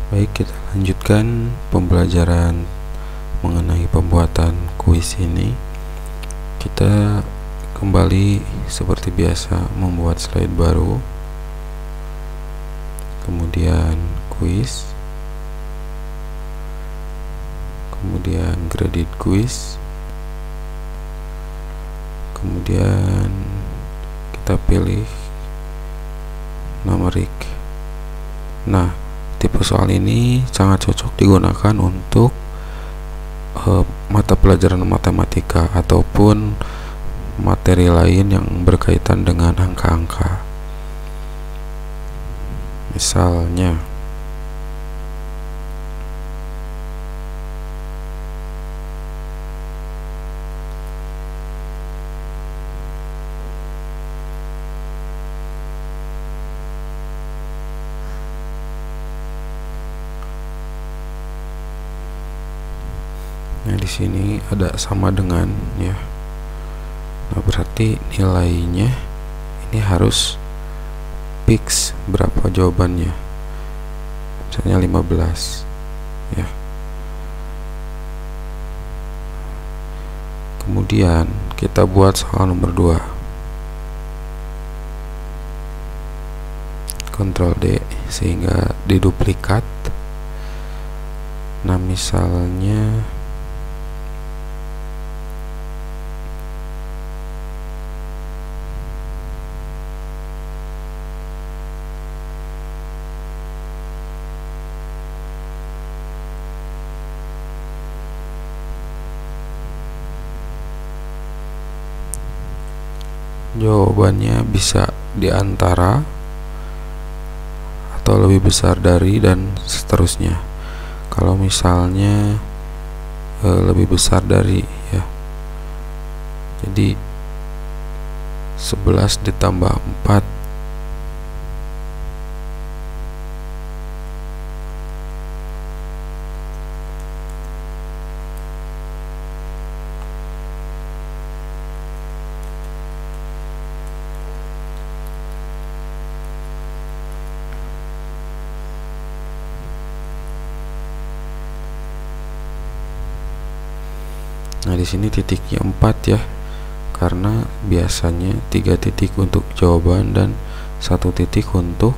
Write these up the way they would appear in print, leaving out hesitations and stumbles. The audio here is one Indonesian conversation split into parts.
Baik, kita lanjutkan pembelajaran mengenai pembuatan kuis ini. Kita kembali seperti biasa membuat slide baru, kemudian kuis, kemudian graded kuis, kemudian kita pilih numerik. Nah, tipe soal ini sangat cocok digunakan untuk mata pelajaran matematika ataupun materi lain yang berkaitan dengan angka-angka. Misalnya, nah di sini ada sama dengan ya. Nah, berarti nilainya ini harus fix berapa jawabannya. Misalnya 15 ya. Kemudian kita buat soal nomor 2. Ctrl D sehingga diduplikat. Nah, misalnya jawabannya bisa di antara atau lebih besar dari dan seterusnya. Kalau misalnya lebih besar dari ya, jadi 11 ditambah 4 Nah, di sini titiknya 4 ya, karena biasanya 3 titik untuk jawaban dan 1 titik untuk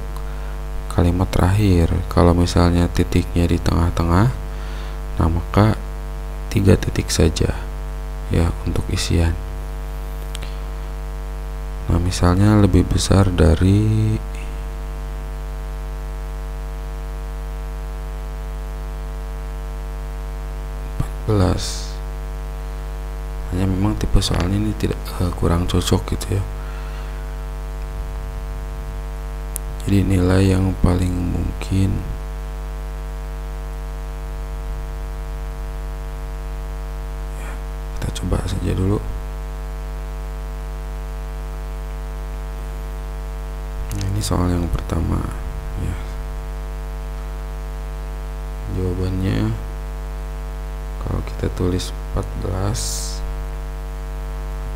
kalimat terakhir. Kalau misalnya titiknya di tengah-tengah, nah maka 3 titik saja ya untuk isian. Nah, misalnya lebih besar dari 14. Hanya memang tipe soalnya ini tidak kurang cocok gitu ya. Jadi nilai yang paling mungkin ya, kita coba saja dulu. Nah, ini soal yang pertama ya. Jawabannya kalau kita tulis 14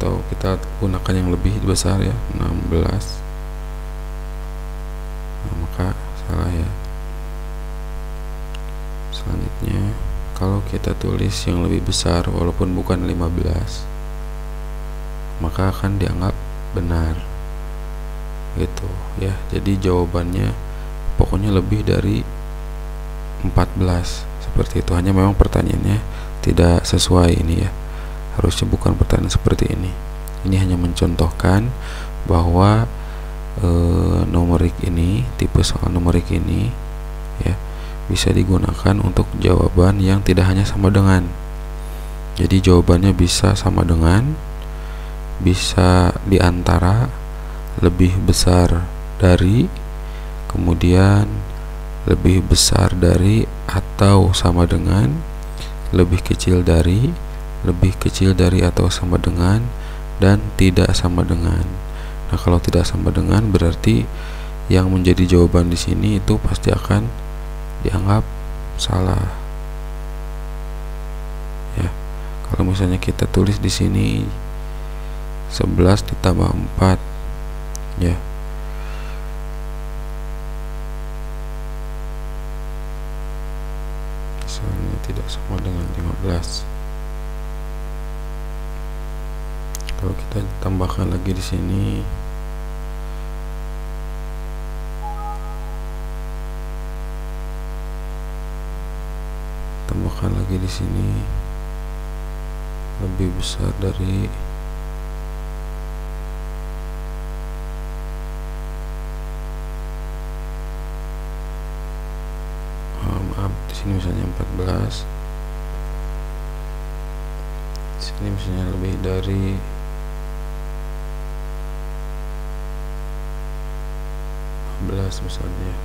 atau kita gunakan yang lebih besar ya, 16. Nah, maka salah ya. Selanjutnya kalau kita tulis yang lebih besar walaupun bukan 15, maka akan dianggap benar gitu ya. Jadi jawabannya pokoknya lebih dari 14 seperti itu. Hanya memang pertanyaannya tidak sesuai ini ya, harusnya bukan pertanyaan seperti ini. Ini hanya mencontohkan bahwa numerik ini, tipe soal numerik ini ya, bisa digunakan untuk jawaban yang tidak hanya sama dengan. Jadi jawabannya bisa sama dengan, bisa di antara, lebih besar dari, kemudian lebih besar dari atau sama dengan, lebih kecil dari, lebih kecil dari atau sama dengan, dan tidak sama dengan. Nah, kalau tidak sama dengan berarti yang menjadi jawaban di sini itu pasti akan dianggap salah. Ya. Kalau misalnya kita tulis di sini 11 ditambah 4 ya. misalnya tidak sama dengan 15. Kalau kita tambahkan lagi di sini, lebih besar dari di sini misalnya 14, di sini misalnya lebih dari 15 misalnya.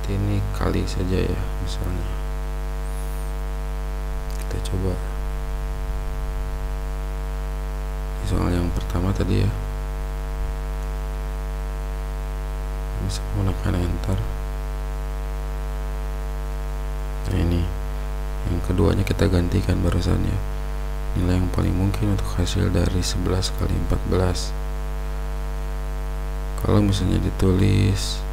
Ini kali saja ya, misalnya kita coba soal yang pertama tadi ya, bisa menekan enter. Nah ini yang keduanya kita gantikan barusan ya, nilai yang paling mungkin untuk hasil dari 11 kali 14. Kalau misalnya ditulis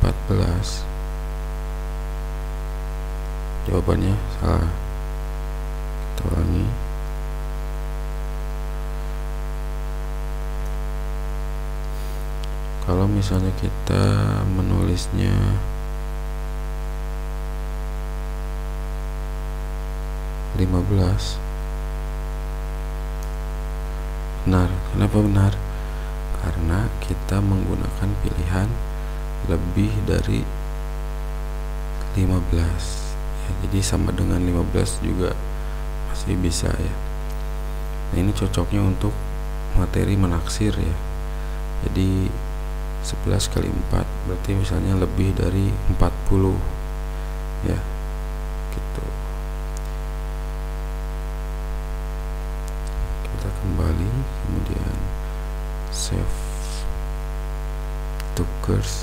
14, jawabannya salah. Kita ulangi. Kalau misalnya kita menulisnya benar. Kenapa benar? Karena kita menggunakan pilihan lebih dari 15 ya, jadi sama dengan 15 juga masih bisa ya. Nah ini cocoknya untuk materi menaksir ya, jadi 11 kali 4 berarti misalnya lebih dari 40 ya gitu. Kita kembali, kemudian save to course.